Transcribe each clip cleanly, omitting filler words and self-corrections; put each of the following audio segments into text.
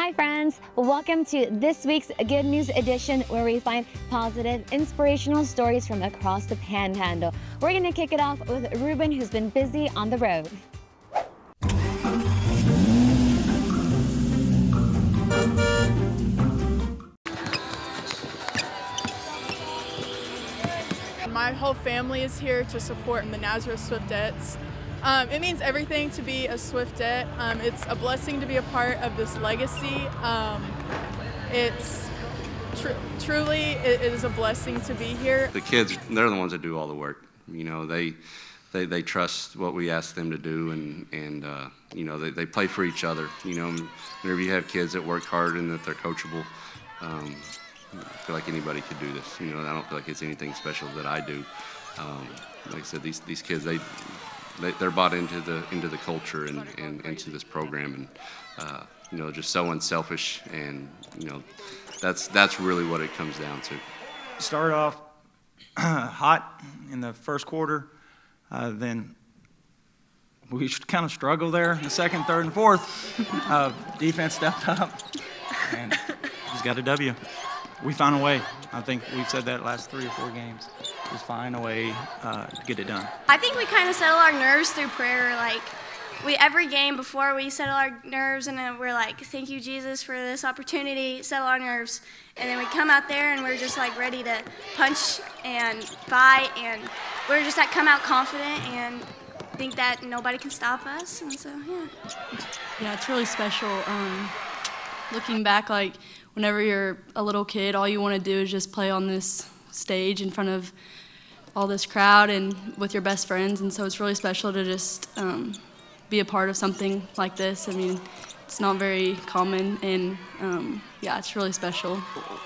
Hi friends, welcome to this week's Good News Edition, where we find positive, inspirational stories from across the Panhandle. We're going to kick it off with Ruben, who's been busy on the road. My whole family is here to support the Nazareth Swiftettes. It means everything to be a Swiftette. It's a blessing to be a part of this legacy. It's truly it is a blessing to be here. The kids, they're the ones that do all the work. You know, they trust what we ask them to do, and you know, they play for each other. You know, whenever you have kids that work hard and that they're coachable, I feel like anybody could do this. You know, I don't feel like it's anything special that I do. Like I said, these kids, they're bought into the culture and into this program, and you know, just so unselfish, and you know, that's really what it comes down to. Started off hot in the first quarter, then we kind of struggled there in the second, third, and fourth. Defense stepped up and just got a W. We found a way. I think we've said that last 3 or 4 games. Just find a way to get it done. I think we kind of settle our nerves through prayer. Like, every game before we settle our nerves, and then we're like, thank you, Jesus, for this opportunity, settle our nerves. And then we come out there and we're just like ready to punch and fight, and we're just like come out confident and think that nobody can stop us. And so, yeah. Yeah, it's really special. Looking back, like, whenever you're a little kid, all you want to do is just play on this stage in front of all this crowd and with your best friends, and so it's really special to just be a part of something like this. I mean, it's not very common, and yeah, it's really special.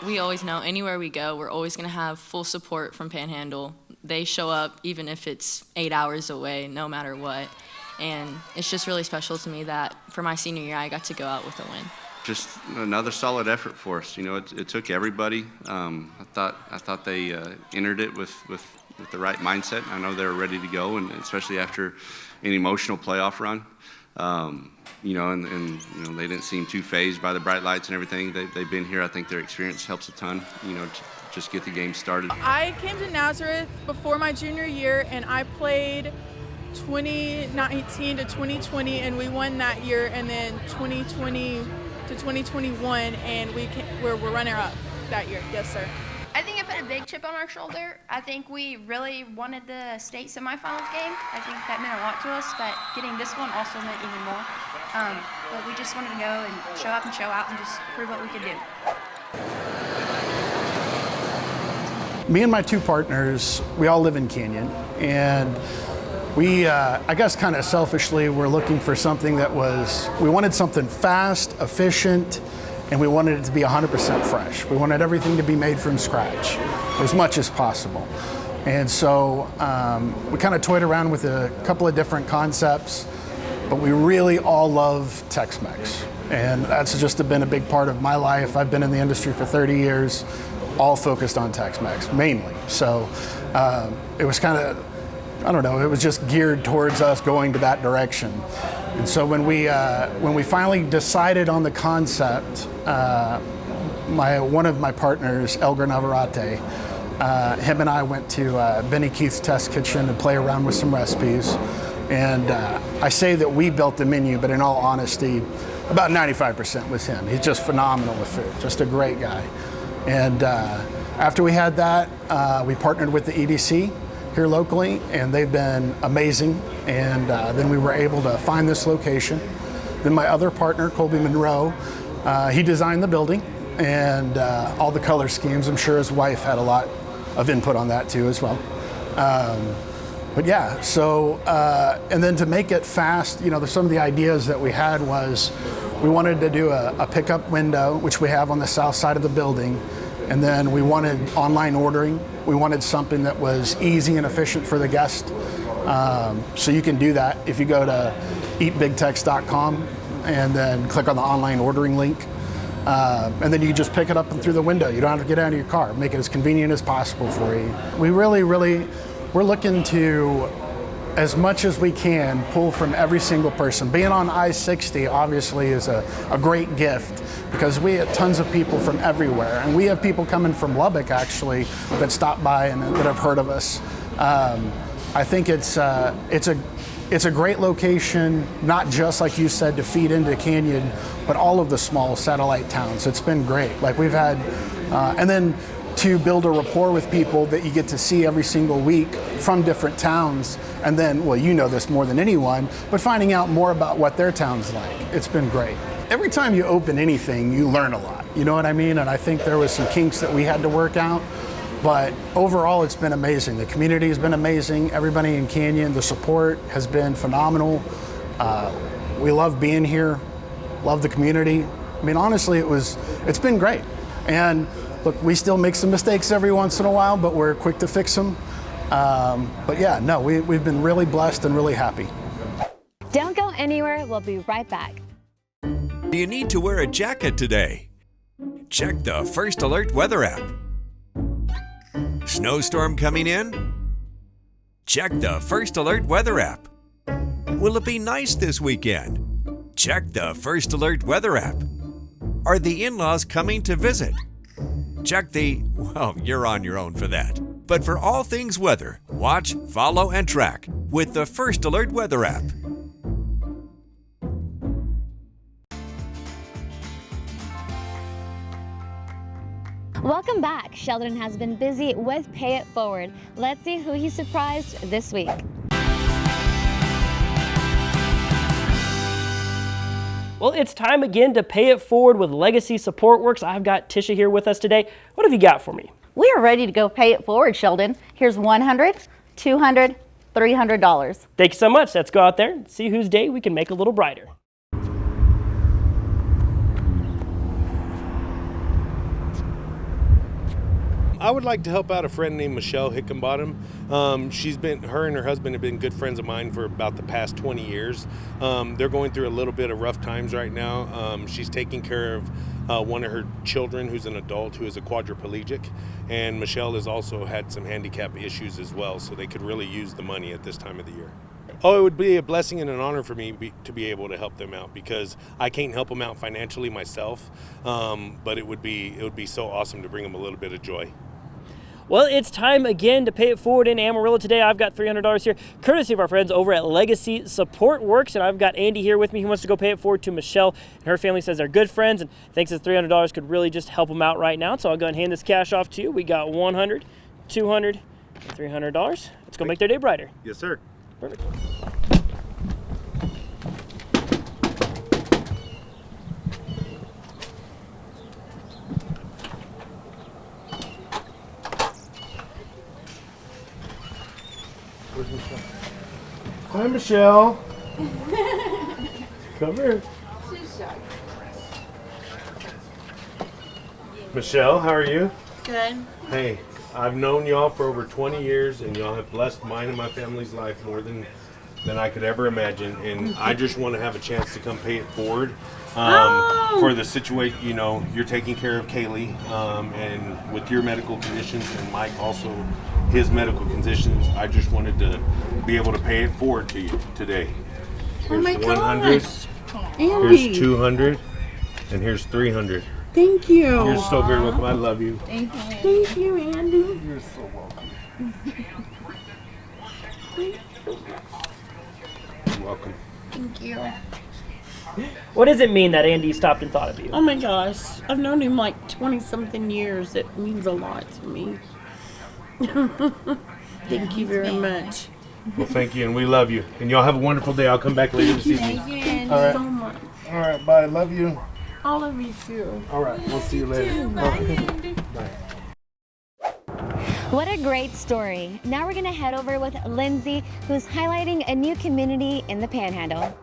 We always know anywhere we go, we're always going to have full support from Panhandle. They show up even if it's 8 hours away, no matter what, and it's just really special to me that for my senior year, I got to go out with a win. Just another solid effort for us. You know, it took everybody. I thought they entered it with the right mindset. I know they were ready to go, and especially after an emotional playoff run. You know, and you know, they didn't seem too fazed by the bright lights and everything. They've been here. I think their experience helps a ton. You know, to just get the game started. I came to Nazareth before my junior year, and I played 2019 to 2020, and we won that year, and then 2020 to 2021, and we're runner-up that year. Yes, sir. I think it put a big chip on our shoulder. I think we really wanted the state semifinals game. I think that meant a lot to us, but getting this one also meant even more. But we just wanted to go and show up and show out and just prove what we could do. Me and my 2 partners, we all live in Canyon, and we, I guess kind of selfishly, were looking for something that we wanted something fast, efficient, and we wanted it to be 100% fresh. We wanted everything to be made from scratch, as much as possible. And so we kind of toyed around with a couple of different concepts, but we really all love Tex-Mex. And that's just been a big part of my life. I've been in the industry for 30 years, all focused on Tex-Mex, mainly. So it was kind of, I don't know, it was just geared towards us going to that direction. And so when we finally decided on the concept, one of my partners, Elgar Navarrete, him and I went to Benny Keith's Test Kitchen to play around with some recipes. And I say that we built the menu, but in all honesty, about 95% was him. He's just phenomenal with food, just a great guy. And after we had that, we partnered with the EDC here locally, and they've been amazing. And then we were able to find this location. Then my other partner, Colby Monroe, he designed the building and all the color schemes. I'm sure his wife had a lot of input on that too as well. But yeah, so, and then to make it fast, you know, some of the ideas that we had was we wanted to do a pickup window, which we have on the south side of the building. And then we wanted online ordering. We wanted something that was easy and efficient for the guest. So you can do that if you go to eatbigtex.com and then click on the online ordering link. And then you can just pick it up and through the window. You don't have to get out of your car. Make it as convenient as possible for you. We're looking to as much as we can, pull from every single person. Being on I-60 obviously is a great gift because we have tons of people from everywhere. And we have people coming from Lubbock, actually, that stop by and that have heard of us. I think it's a great location, not just like you said to feed into Canyon, but all of the small satellite towns. It's been great. Like we've had, and then to build a rapport with people that you get to see every single week from different towns, and then, well, you know this more than anyone, but finding out more about what their town's like. It's been great. Every time you open anything, you learn a lot. You know what I mean? And I think there was some kinks that we had to work out. But overall, it's been amazing. The community has been amazing. Everybody in Canyon, the support has been phenomenal. We love being here, love the community. I mean, honestly, it's been great. And look, we still make some mistakes every once in a while, but we're quick to fix them. But yeah, no, we've been really blessed and really happy. Don't go anywhere. We'll be right back. Do you need to wear a jacket today? Check the First Alert weather app. Snowstorm coming in? Check the First Alert weather app. Will it be nice this weekend? Check the First Alert weather app. Are the in-laws coming to visit? Check well, you're on your own for that. But for all things weather, watch, follow, and track with the First Alert weather app. Welcome back. Sheldon has been busy with Pay It Forward. Let's see who he surprised this week. Well, it's time again to Pay It Forward with Legacy Support Works. I've got Tisha here with us today. What have you got for me? We are ready to go pay it forward, Sheldon. Here's $100, $200, $300. Thank you so much. Let's go out there and see whose day we can make a little brighter. I would like to help out a friend named Michelle Hickenbottom. Her and her husband have been good friends of mine for about the past 20 years. They're going through a little bit of rough times right now. She's taking care of one of her children who's an adult who is a quadriplegic, and Michelle has also had some handicap issues as well, so they could really use the money at this time of the year. Oh, it would be a blessing and an honor for me to be able to help them out, because I can't help them out financially myself, but it would be so awesome to bring them a little bit of joy. Well, it's time again to Pay It Forward in Amarillo today. I've got $300 here, courtesy of our friends over at Legacy Support Works, and I've got Andy here with me. He wants to go pay it forward to Michelle, and her family says they're good friends and thinks that $300 could really just help them out right now. So I'll go ahead and hand this cash off to you. We got $100, $200, and $300. Let's go make their day brighter. Yes, sir. Perfect. Where's Michelle? Hi, Michelle. Come here. She's shy. Michelle, how are you? Good. Hey, I've known y'all for over 20 years, and y'all have blessed mine and my family's life more than I could ever imagine. And I just want to have a chance to come pay it forward for the situation. You know, you're taking care of Kaylee, and with your medical conditions, and Mike also his medical conditions. I just wanted to be able to pay it forward to you today. Here's 100. Gosh. Here's 200, and here's 300. Thank you. You're so very welcome. I love you. Thank you. Thank you, Andy. You're so welcome. You're welcome. Thank you. What does it mean that Andy stopped and thought of you? Oh my gosh. I've known him like 20-something years. It means a lot to me. Thank you very much. Well, thank you, and we love you. And y'all have a wonderful day. I'll come back later this evening. Thank you, Andy, All right. so much. All right, bye. Love you. I love you too. All right, we'll see you later. Bye. Bye. What a great story. Now we're going to head over with Lindsay, who's highlighting a new community in the Panhandle.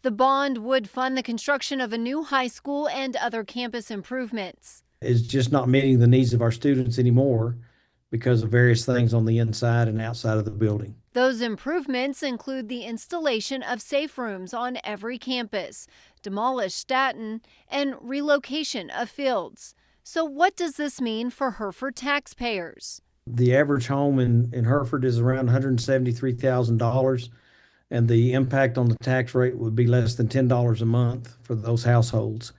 The bond would fund the construction of a new high school and other campus improvements. It's just not meeting the needs of our students anymore because of various things on the inside and outside of the building. Those improvements include the installation of safe rooms on every campus, demolished Staten, and relocation of fields. So what does this mean for Hereford taxpayers? The average home in Hereford is around $173,000, and the impact on the tax rate would be less than $10 a month for those households.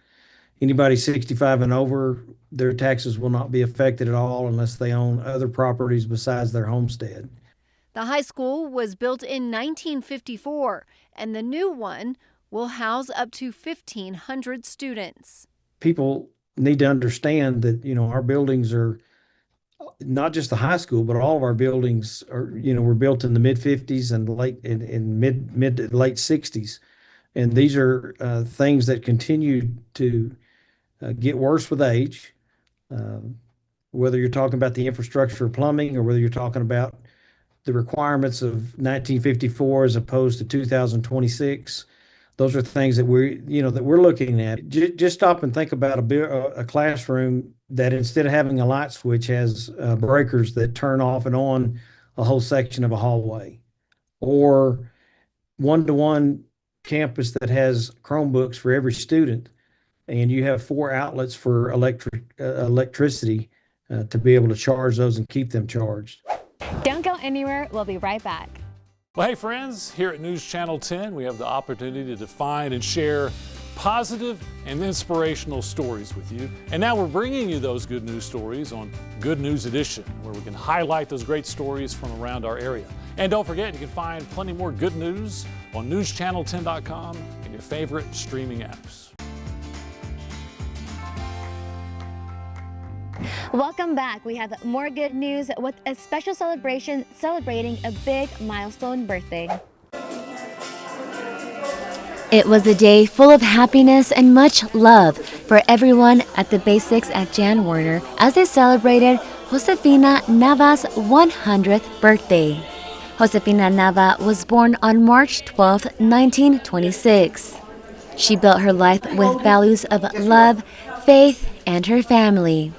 Anybody 65 and over, their taxes will not be affected at all unless they own other properties besides their homestead. The high school was built in 1954, and the new one will house up to 1,500 students. People need to understand that, our buildings are not just the high school, but all of our buildings are, were built in the mid 50s and mid to late 60s. And these are things that continue to get worse with age, whether you're talking about the infrastructure of plumbing or whether you're talking about the requirements of 1954 as opposed to 2026. Those are things that we're looking at. Just stop and think about a classroom that instead of having a light switch has breakers that turn off and on a whole section of a hallway, or one-to-one campus that has Chromebooks for every student, and you have 4 outlets for electricity to be able to charge those and keep them charged. Don't go anywhere. We'll be right back. Well, hey friends, here at News Channel 10, we have the opportunity to find and share positive and inspirational stories with you. And now we're bringing you those good news stories on Good News Edition, where we can highlight those great stories from around our area. And don't forget, you can find plenty more good news on newschannel10.com and your favorite streaming apps. Welcome back. We have more good news with a special celebration celebrating a big milestone birthday. It was a day full of happiness and much love for everyone at the Basics at Jan Warner as they celebrated Josefina Nava's 100th birthday. Josefina Nava was born on March 12, 1926. She built her life with values of love, faith, and her family.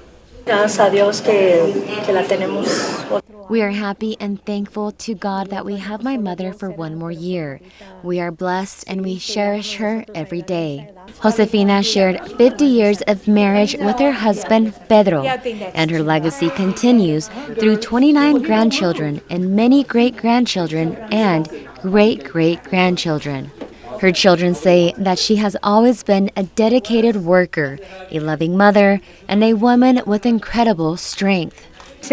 We are happy and thankful to God that we have my mother for one more year. We are blessed and we cherish her every day. Josefina shared 50 years of marriage with her husband, Pedro, and her legacy continues through 29 grandchildren and many great-grandchildren and great-great-grandchildren. Her children say that she has always been a dedicated worker, a loving mother, and a woman with incredible strength. She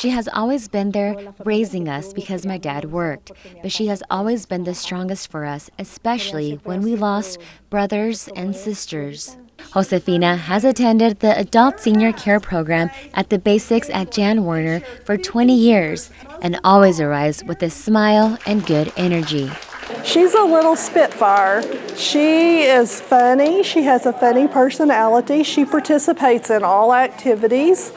has always been there raising us because my dad worked, but she has always been the strongest for us, especially when we lost brothers and sisters. Josefina has attended the Adult Senior Care Program at the Basics at Jan Warner for 20 years and always arrives with a smile and good energy. She's a little spitfire. She is funny. She has a funny personality. She participates in all activities.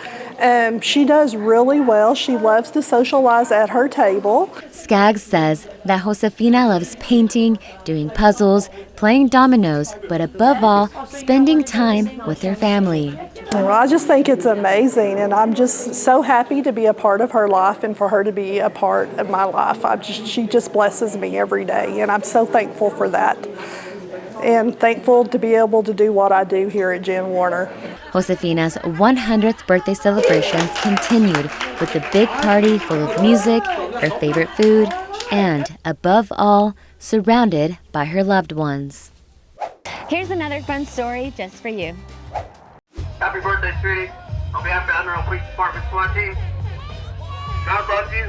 She does really well. She loves to socialize at her table. Skaggs says that Josefina loves painting, doing puzzles, playing dominoes, but above all, spending time with her family. Well, I just think it's amazing, and I'm just so happy to be a part of her life and for her to be a part of my life. She just blesses me every day, and I'm so thankful for that. And thankful to be able to do what I do here at Jan Warner. Josefina's 100th birthday celebrations continued with a big party full of music, her favorite food, and, above all, surrounded by her loved ones. Here's another fun story just for you. Happy birthday, sweetie. On behalf of the Underhill Police Department SWAT team, God loves you,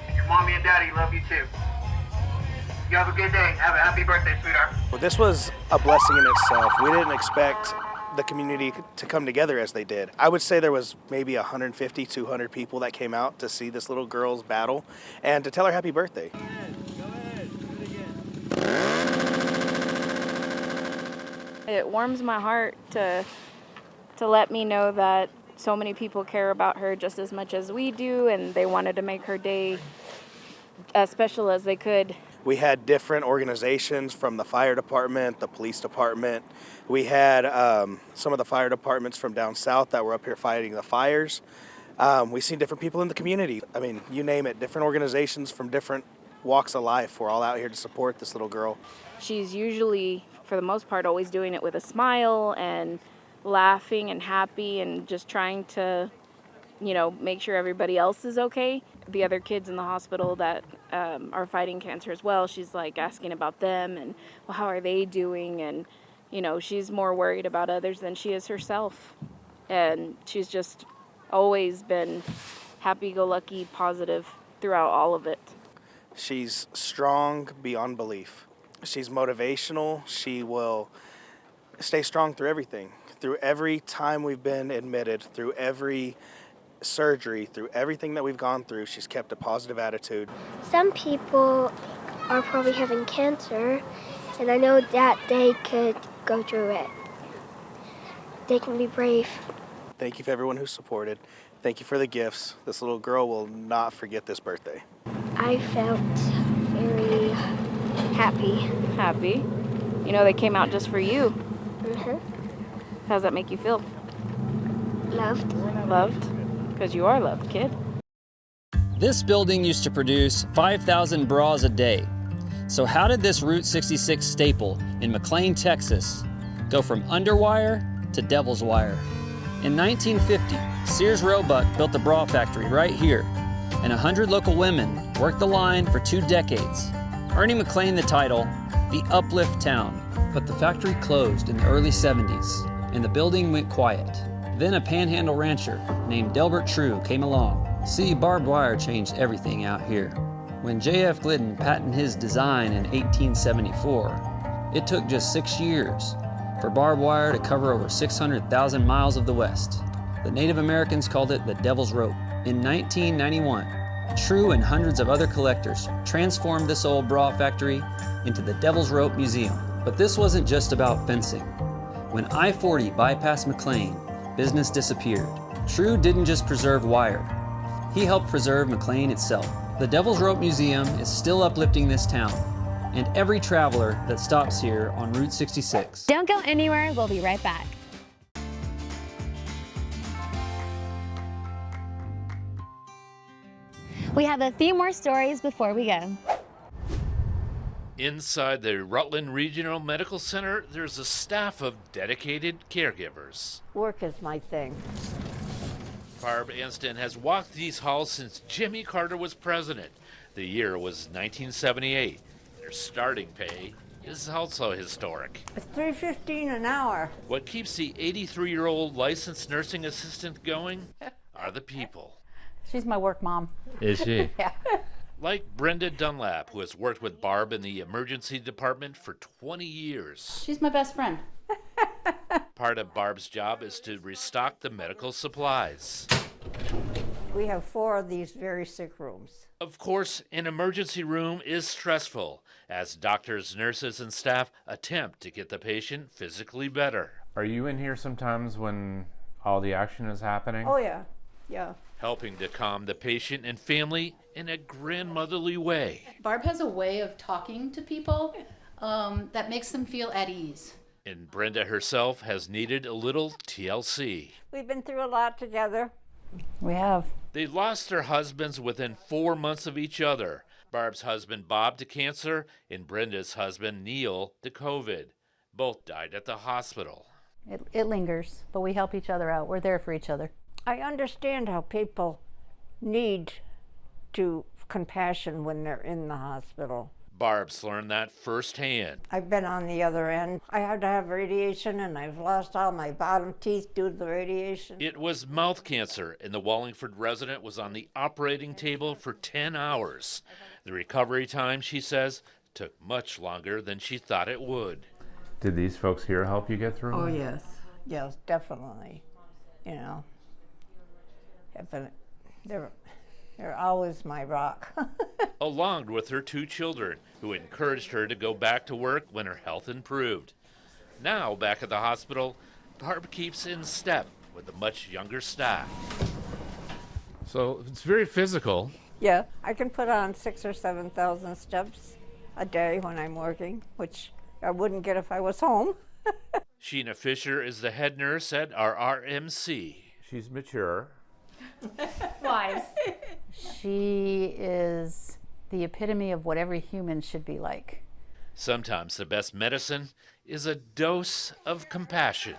and your mommy and daddy love you too. You have a good day. Have a happy birthday, sweetheart. Well, this was a blessing in itself. We didn't expect the community to come together as they did. I would say there was maybe 150, 200 people that came out to see this little girl's battle and to tell her happy birthday. It warms my heart to let me know that so many people care about her just as much as we do, and they wanted to make her day as special as they could. We had different organizations from the fire department, the police department. We had some of the fire departments from down south that were up here fighting the fires. We've seen different people in the community. I mean, you name it, different organizations from different walks of life. We're all out here to support this little girl. She's usually, for the most part, always doing it with a smile and laughing and happy and just trying to, make sure everybody else is okay. The other kids in the hospital that are fighting cancer as well, she's like asking about them and, well, how are they doing? And, she's more worried about others than she is herself. And she's just always been happy-go-lucky, positive throughout all of it. She's strong beyond belief. She's motivational. She will stay strong through everything. Through every time we've been admitted, through every surgery, through everything that we've gone through, she's kept a positive attitude. Some people are probably having cancer, and I know that they could go through it. They can be brave. Thank you for everyone who supported. Thank you for the gifts. This little girl will not forget this birthday. I felt very happy. Happy? They came out just for you. Mm-hmm. How does that make you feel? Loved. Loved? Because you are loved, kid. This building used to produce 5,000 bras a day. So how did this Route 66 staple in McLean, Texas, go from underwire to devil's wire? In 1950, Sears Roebuck built a bra factory right here, and 100 local women worked the line for 2 decades, earning McLean the title, the Uplift Town. But the factory closed in the early 70s, and the building went quiet. Then a panhandle rancher named Delbert True came along. See, barbed wire changed everything out here. When J.F. Glidden patented his design in 1874, it took just 6 years for barbed wire to cover over 600,000 miles of the West. The Native Americans called it the Devil's Rope. In 1991, True and hundreds of other collectors transformed this old bra factory into the Devil's Rope Museum. But this wasn't just about fencing. When I-40 bypassed McLean, business disappeared. True didn't just preserve wire. He helped preserve McLean itself. The Devil's Rope Museum is still uplifting this town and every traveler that stops here on Route 66. Don't go anywhere, we'll be right back. We have a few more stories before we go. Inside the Rutland Regional Medical Center, there's a staff of dedicated caregivers. Work is my thing. Barb Anston has walked these halls since Jimmy Carter was president. The year was 1978. Their starting pay is also historic. It's $3.15 an hour. What keeps the 83-year-old licensed nursing assistant going are the people. She's my work mom. Is she? Yeah. Like Brenda Dunlap, who has worked with Barb in the emergency department for 20 years. She's my best friend. Part of Barb's job is to restock the medical supplies. We have 4 of these very sick rooms. Of course, an emergency room is stressful as doctors, nurses, and staff attempt to get the patient physically better. Are you in here sometimes when all the action is happening? Oh, yeah. Yeah. Helping to calm the patient and family in a grandmotherly way. Barb has a way of talking to people that makes them feel at ease. And Brenda herself has needed a little TLC. We've been through a lot together. We have. They lost their husbands within 4 months of each other. Barb's husband Bob to cancer and Brenda's husband Neil to COVID. Both died at the hospital. It lingers, but we help each other out. We're there for each other. I understand how people need compassion when they're in the hospital. Barb's learned that firsthand. I've been on the other end. I had to have radiation, and I've lost all my bottom teeth due to the radiation. It was mouth cancer, and the Wallingford resident was on the operating table for 10 hours. The recovery time, she says, took much longer than she thought it would. Did these folks here help you get through? Oh, yes. Yes, definitely. You know, they're always my rock. Along with her 2 children, who encouraged her to go back to work when her health improved. Now, back at the hospital, Barb keeps in step with the much younger staff. So it's very physical. Yeah, I can put on 6,000 or 7,000 steps a day when I'm working, which I wouldn't get if I was home. Sheena Fisher is the head nurse at our RMC. She's mature. Wise. She is the epitome of what every human should be like. Sometimes the best medicine is a dose of compassion.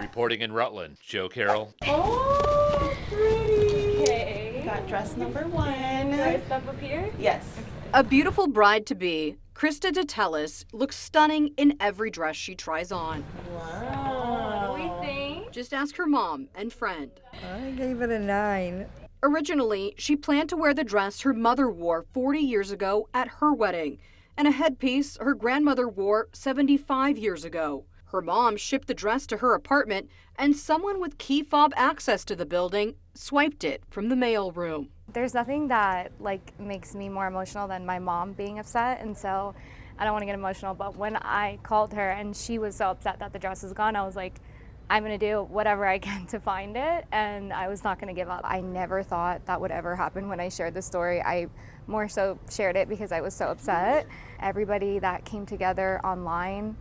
Reporting in Rutland, Joe Carroll. Oh, pretty. Okay. Got dress number 1. Do I step up here? Yes. A beautiful bride-to-be, Krista DeTellis looks stunning in every dress she tries on. Wow. What do we think? Just ask her mom and friend. I gave it a 9. Originally, she planned to wear the dress her mother wore 40 years ago at her wedding, and a headpiece her grandmother wore 75 years ago. Her mom shipped the dress to her apartment, and someone with key fob access to the building swiped it from the mail room. There's nothing that makes me more emotional than my mom being upset, and so I don't want to get emotional, but when I called her and she was so upset that the dress was gone, I was like, I'm going to do whatever I can to find it, and I was not going to give up. I never thought that would ever happen when I shared the story. I more so shared it because I was so upset. Everybody that came together online,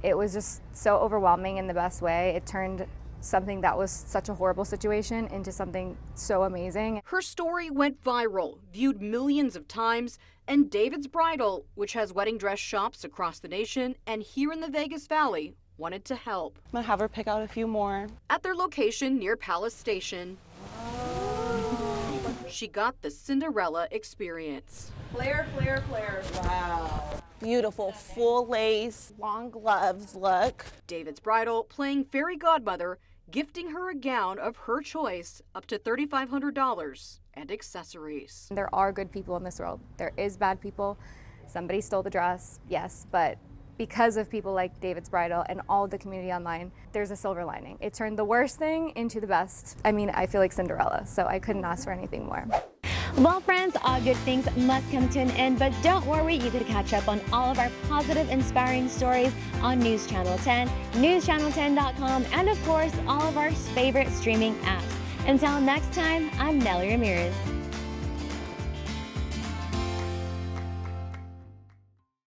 it was just so overwhelming in the best way. It turned something that was such a horrible situation into something so amazing. Her story went viral, viewed millions of times, and David's Bridal, which has wedding dress shops across the nation and here in the Vegas Valley, wanted to help. I'm gonna have her pick out a few more. At their location near Palace Station, she got the Cinderella experience. Flare, flare, flare. Wow. Beautiful full lace, long gloves look. David's Bridal playing fairy godmother, gifting her a gown of her choice up to $3,500 and accessories. There are good people in this world. There is bad people. Somebody stole the dress, yes, but because of people like David's Bridal and all the community online, there's a silver lining. It turned the worst thing into the best. I mean, I feel like Cinderella, so I couldn't ask for anything more. Well, friends, all good things must come to an end, but don't worry, you can catch up on all of our positive, inspiring stories on News Channel 10, newschannel10.com, and of course, all of our favorite streaming apps. Until next time, I'm Nellie Ramirez.